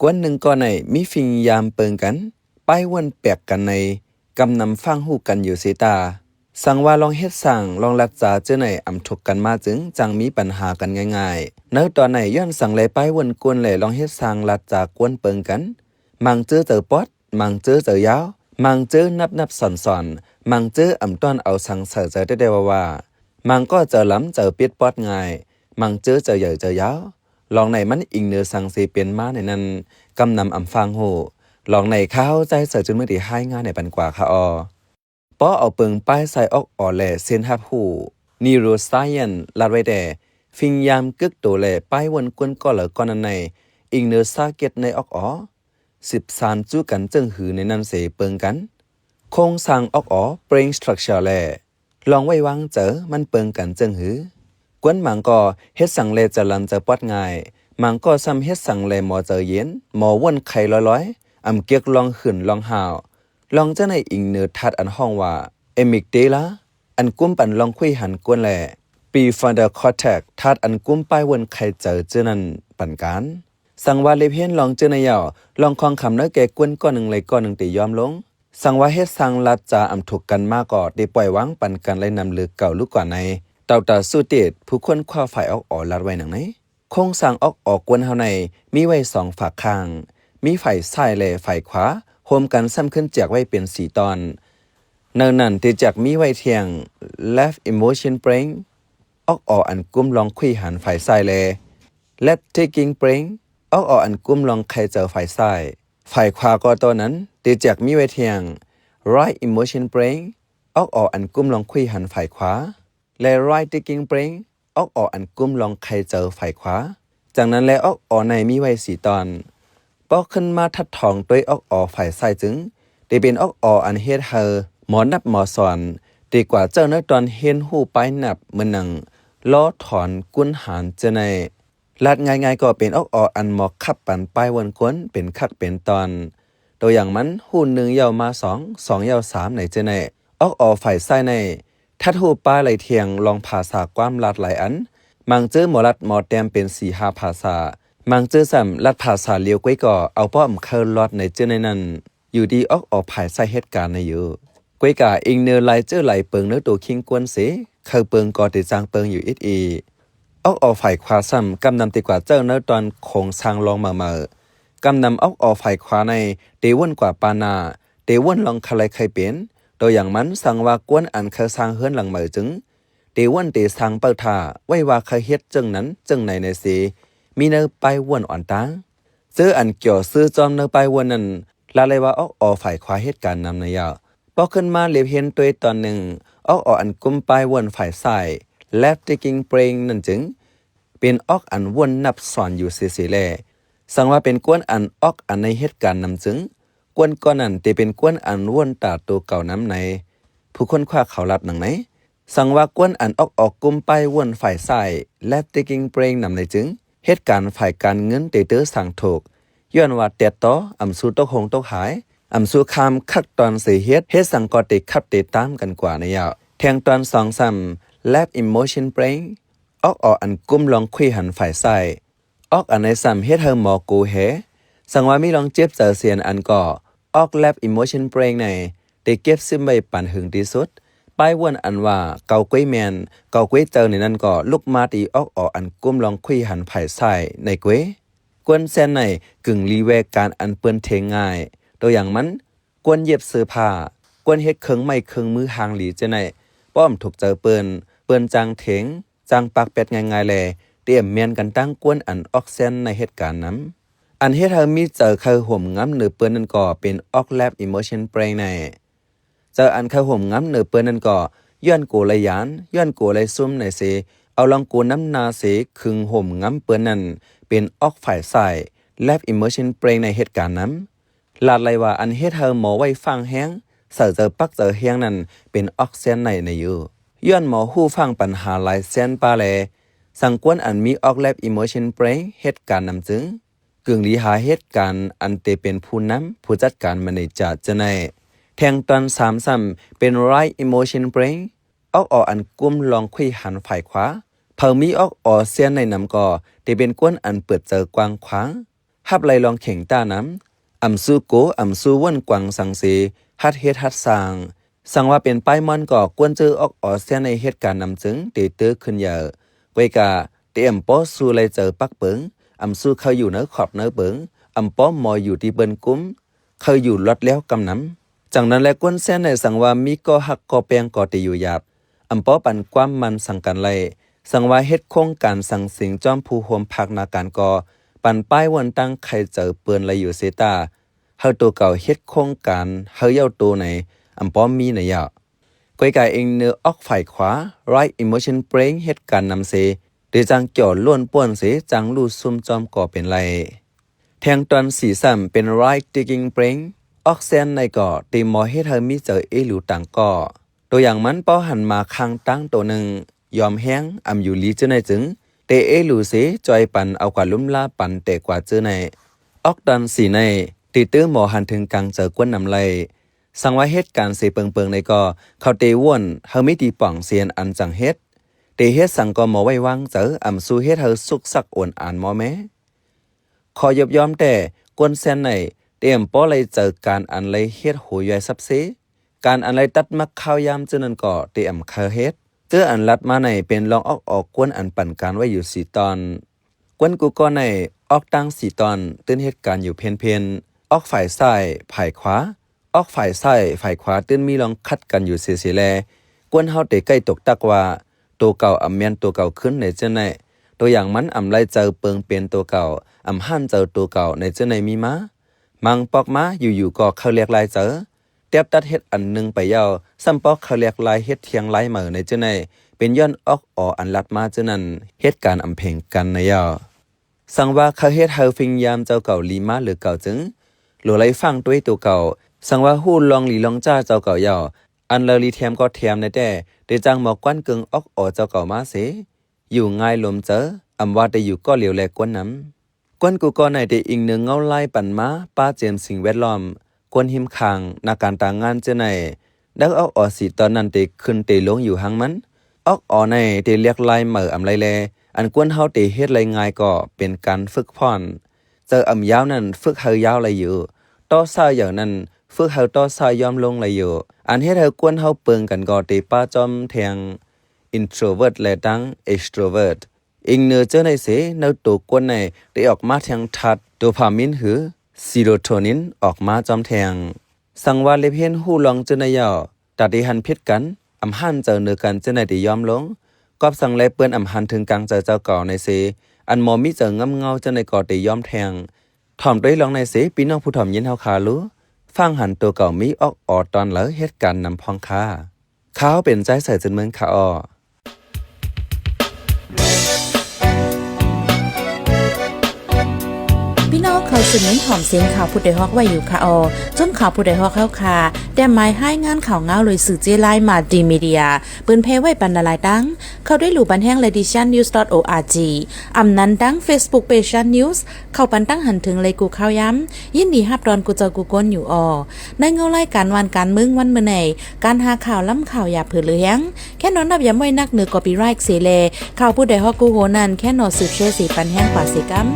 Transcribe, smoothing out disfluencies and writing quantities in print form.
กวนหนึ่งก็ในมีฟิงยามเปิงกันป้ายวนแปลกกันในกำนำฟังหูกันอยู่เสตาสั่งว่าลองเฮ็ดสั่งลองรักษาเจ้าไหนอำถกกันมาจึงจังมีปัญหากันง่ายๆเนื้อตอนไหนย้อนสั่งเลยป้ายวนกวนเลยลองเฮ็ดสั่งรักษากวนเปิงกันมังเจอปอดมังเจอยาวมังเจอนับสอนมังเจออำต้อนเอาสั่งเสได้ว่ามังก็ล้ำเปิดปอดง่ายมังเจอใหญ่ยาวลองในมันอิงเนื้อสั่งสีเปลี่ยนมาในนั้นกำนำอำฟังโหลองในเข้าใจจนไม่ได้ให้งานในปันกว่าค่ะป้อเอาเปิงป้ายใส่ออกแหล่เส้นหับหูนิโรไซเอนลาดไว้แต่ฟิงยามกึกโตแหล่ป้ายวนกวนก็เหลือก่อนนั้นในอิงเนื้อซาเก็ตในออก10 สารจู้กันจึงหือในนั้นเสเปิงกันโครงสร้างออกbrain structure แหล่ลองไว้วางเจอมันเปิงกันจึงหือกวนมังก็เฮ็ดสั่งแลจะลันจะปอดง่ายมังก็ซ้ำเฮ็ดสั่งแลหมอเจอเย็นหมอวนไข่ลอยอำเกียกลองขึ้นลองหาวลองจะในอิงเนื้อทัดอันห้องว่าเอมิกเดล่าอันกุ้มปันลองคุยหันกวนแหล่ปีฟอนเดอร์คอร์เทกทัดอันกุ้มป้ายวนไข่เจอเจอนั้นปันกันสั่งว่าเลเพียนลองเจอในยาวลองคองคำเนื้อแก่กวนก้อนหนึ่งเลยก้อนหนึ่งตียอมลงสั่งว่าเฮ็ดสั่งลัดจาอำถูกกันมากอดได้ปล่อยวางปันกันเลยนำลึกเก่าลูกกว่าในเต่าตาสู้เตดผู้คนคว้าฝ่ายออกลัดไว้หนังไหนโครงสร้างออกกวนเฮาในมีไว้2 ฝากข้างมีฝ่ายซ้ายและฝ่ายขวาโฮมกันซ้ำขึ้นจากไว้เป็น4 ตอนเนินนั่นที่จากมีไว้เทียง left emotion brain ออกอันกุ้มลองคุยหันฝ่ายซ้ายและ left taking brain ออกอันกุ้มลองใครเจอฝ่ายซ้ายฝ่ายขวาก็ตัวนั้นที่จากมีไว้เทียง right emotion brain ออกอันกุ้มลองคุยหันฝ่ายขวาและ right taking brain ออกอันกุ้มลองใครเจอฝ่ายขวาจากนั้นแล้วออกในมีไว้4 ตอนปอกขึ้นมาทัดทองด้วยฝ่ายซ้ายจึงได้เป็นอันเฮ็ดเฮอหมอนับหมอสอนดีกว่าเจ้าเนื้อตอนเห็นหูไปนับมือหนังล้อถอนกุนหารเจในลัดง่ายๆก็เป็นอันหมอกขับปันป้ายวนกวนเป็นคักเป็นตอนตัวอย่างมันหู1ยาวมา2ยาว3ในเจในฝ่ายซ้ายในทัดหูป้ายไหลเทียงลองภาษาความลัดหลายอันมังเจอหมอลัดหมอแต้มเป็น4-5 ภาษามังเจอซ้ำลัดภาษาเลียวก้อยก่อเอาป้อมเคอร์ลอดในเจอในนั้นอยู่ดีภายใส่เหตุการณ์ในอยู่ก้อยกาอิงเนอร์ไลเจอไหลเปิงเนื้อตัวคิงกวนเสเคอเปิงก่อติจางเปิงอยู่อีฝ่ายขวาซ้ำกำนำตีกว่าเจ้าเนื้อตอนโคงสร้างลองมากำนำฝ่ายขวาในเดวนกว่าปานาเดวนลองคลายเคยเป็นตัวอย่างมันสั่งว่ากวนอันเคยสร้างเฮือนหลังเหมือจึงเดวนเดสร้างเปิดท่าไว้ว่าเคยเฮ็ดจึงนั้นจึงในเสมีเนื้อไปวนอ่อนตาซื้ออันเกี่ยวซื้อจอมเนื้อไปวนนั้นลาเลยว่าฝ่ายขวาเหตุการณ์นำในยาวพอขึ้นมาเลียบเห็นตัวตอนหนึ่งอันกุมไปวนฝ่ายซ้าย left taking brain นั่นจึงเป็นอันวนนับสอนอยู่เสียแลสั่งว่าเป็นกวนอันอันในเหตุการณ์นำจึงกวนก้อนนั้นจะเป็นกวนอันวนตาตัวเก่าน้ำในผู้คนคว้าเขารับหนังไหนสั่งว่ากวนอันกุมไปวนฝ่ายซ้าย left taking brain นำในจึงเหตุการณ์ฝ่ายการเงินเตอสั่งถูกย้อนว่าเตะต่ออำสู้ตกหงตกหายอำสู้คำคักตอนเสียเฮ็ดสั่งก็ติขับติดตามกันกว่าในยาวแทงตอน2 ซ้ำ left emotion brain อันกุ้มลองคุยหันฝ่ายซ้ายอันในซ้ำเฮ็ดเฮอหมอกูเฮสั่งว่ามีลองเจ็บเจอเสียนอันก็left emotion brain ในได้เก็บซึมไว้ปันหึงที่สุดป้ายวนอันว่าเกาก้วยแมนเกาก้วยเจอในนั้นก็ลุกมาตีอันกุ้มลองคุยหันฝ่ายซ้ายในก้วยกวนแซนในกึ่งรีเวกการอันเปิ้นเทงง่ายตัวอย่างมันกวนเย็บเสื้อผ้ากวนเฮ็ดเครื่องไม้เครื่องมือหางหลีจะไหนป้อมถูกเจอเปิ้นจางเถงจางปากเป็ดง่ายๆแลเตรียมเมียนกันตั้งกวนอันออกเซนในเหตุการณ์นั้นอันเฮ็ดให้มีเจอเคยห่มงำเนื้อเปิ้นนั่นก็เป็นleft emotion brain ในเจออันเคยห่มงำเนื้อเปิ้นนั่นก็ย้อนโกเลยยานย้อนโกเลยซุ่มในเสเอาลองโกน้ำนาเสครึ่งห่มงำเปิ้นนั่นเป็นฝ่ายซ้าย left emotion brain ในเหตุการณ์นั้นลาดเลยว่าอันเฮ็ดเฮอหมอไว้ฟังแห้งเจอปักเจอแห้งนั้นเป็นเซนในอยู่ย้อนหมอฮู้ฟังปัญหาหลายเซนปาแลสังกวนอันมีleft emotion brain เหตุการณ์นำจึงกึ่งลีหาเหตุการณ์อันเตเป็นผู้นำผู้จัดการมาในจะในแทงตอน3 ซ้ำเป็น right emotion brain อันกุมลองคุยหันฝ่ายขวาเพิ่มมีเสียนในนำก็ได้เป็นกวนอันเปิดเจอกว้างขวาง ฮับไลลองเข่งต้าน้ำอ่ำสู้โกอ่ำสู้ว่นกวางสังเสฮัดเฮ็ดฮัดสร้างสั่งว่าเป็นป้ายมอนก่อกวนเจอออกเสียในเหตุการณ์นำจึงเตเตอขึ้นเยอะไว้กาเตรียมป้อสู้ไลเจอปักเปิงอ่ำสู้เขาอยู่เนื้อขอบเนื้อเปิงอ่ำป้อมออยู่ที่เบิ้นกุ้มเขาอยู่ลดแล้วกำน้ำจากนั้นแลกวนเสียในสั่งว่ามีก่อหักก่อแปลงก่อตีอยู่หยาบอ่ำป้อปันความมันสั่งกันไลสั่งว่าเฮ็ดโครงการสั่งสิงจอมผู้โฮมพักนาการก่อปันป้ายวันตั้งใครเจอเปิ้นไลอยู่เซตาเฮาตัวเก่าเฮ็ดโครงการเฮาเย้าตัวไหนอำป้อมมีในยะก้อยกายเองเนื้อออกฝ่ายขวา right emotion brain เหตุการณ์นำเสโดยจังเกี่ยวล้วนป้วนเสจังลู่ซุ่มจอมก่อเป็นไรแทงตอนสีซ้ำเป็น right digging brain ออกเซนในก่อตีมอเฮ็ดเธอมีเจอเอหลูต่างก่อตัวอย่างมันป้อหันมาข้างตั้งตัวหนึ่งยอมแห้งอำอยู่ลีเจอในจึงเตเอหลูเสจอยปันเอากว่าลุ่มล่าปันเตกว่าเจอในออกตอนสีในตีตื้อหมอหันถึงกลางเจอกวนนำไรสังว่าเหตุการณ์เสเปิงในก็เขาเตว่นเฮาไม่ตีป่องเซียนอันจังเฮ็ดเตเฮ็ดสังก็หมอไว้วางเจออ่ำสู้เฮ็ดเฮาสุกสักอ่อนอ่านหมอแม้ขอยบยอมแต่กวนแซนในเตรียมป้อเลยเจอการอันเลยเฮ็ดโหยซับเซการอันเลยตัดมักข้าวยามเจนั้นก็เตรียมเคเฮ็ดเจออันลัดมาในเป็นลองออกกวนอันปั่นการไว้อยู่4ตอนกวนกูก็ในออกตั้ง4ตอนตื่นเหตุการณ์อยู่เพนออกฝ่ายซ้ายฝ่ายขวาออกฝ่ายซ้ายฝ่ายขวาตื้นมีลองคัดกันอยู่เสียแลกวนเฮาเตใกล้ตกตักว่าตัวเก่าอำเมียนตัวเก่าขึ้นในเจ้าในตัวอย่างมันอำไลเจอเปิงเป็นตัวเก่าอำหั่นเจอตัวเก่าในเจ้าในมีมามังปอกมาอยู่ๆก็เขาเรียกลายเจอเตียบตัดเฮ็ดอันนึงไปยาวซ้ำปอกเขาเรียกลายเฮ็ดเทียงลายเหมือในเจ้าในเป็นย้อนออกอันลัดมาเจ้านั้นเหตุการณ์อำเพ่งกันในยาวสั่งว่าเขาเฮ็ดเฮาฟิงยามเจ้าเก่าลีมาหรือเก่าจึงหลัวไลฟังด้วยตัวเก่าสังว่าฮู้ลองหลีลองจ้าเจ้าเก่าเยาอันเลลีเทียมก็เทียมในแต่ได้จังหมอกกวนกึ่งออกเจ้าเก่ามาเสอยู่ง่ายลมเจออำว่าได้อยู่ก็เหลียวแลกวนน้ำกวนกูก็ในได้อิงหนึ่งเงาไล่ปั่นมาป้าเจมสิ่งแวดล้อมกวนหิมคางนาการต่างงานเจ้าในดักออกสีตอนนั้นเตขึ้นเตลงอยู่หางมันในเตเรียกไล่เหมืออำไลแลอันกวนเฮาเตเฮ็ดไรง่ายก็เป็นการฝึกพ่อนเจออำยาวนั้นฝึกเฮายาวไรอยู่ต่อซาอย่างนั้นฝึกเฮาต่อซายอมลงเลยอยู่อันเฮ็ดเฮากวนเฮาเปิงกันก็เตป้าจอมแทง introvert และดัง extrovert อิงเนื้อเจอในเสเนื้อตัวกวนในได้ออกมาแทงทัดโดพามินหือซีโรโทนินออกมาจอมแทงสังว่าเลเพียนฮู้ลองเจอในยอตัดได้หันพิษกันอำหันเจอเนื้อกันเจอในได้ยอมลงกอบสั่งและเปิ้นอำหันถึงกลางเจ้าเก่าในเสอันมอมีเจองำเงาเจอในก่อได้ยอมแทงถ่อมด้วยลองในเสพี่น้องผู้ถ่อมยินเฮาคารู้ฟังหันตัวเก่ามีออกตอนแล้วเหตุการณ์นำพองค่าเขาเป็นใจใส่จนเมืองขาพี่น้องเขาสืบเน้นหอมเสียงข่าวผู้ใดฮอกไว้อยู่ค่ะจนข่าวผู้ใดฮอกเข้าค่ะแต่หมายให้งานข่าวเงาเลยสื่อเจไลมาดีมีเดียปืนเพไว้บรรณาลายดังเข้าได้หลู่บันแห้ง lediciannews.org อำนั้นดัง Facebook page news เข้าปันตั้งหันถึงเลยกูข่าวย้ำยินดีฮับดอนกูเจอกูก้นอยู่ในเงาไล่การวันการมึงวันเมื่อไหนการหาข่าวล้ำข่าวอย่าเผือเลี้ยงแค่นอนนับย้ำไว้นักเหนือกอปีไรค์เสเลข่าวผู้ใดฮอกกูโหนันแค่นอสืบเชื่อสีปันแห้งกว่าสิกัม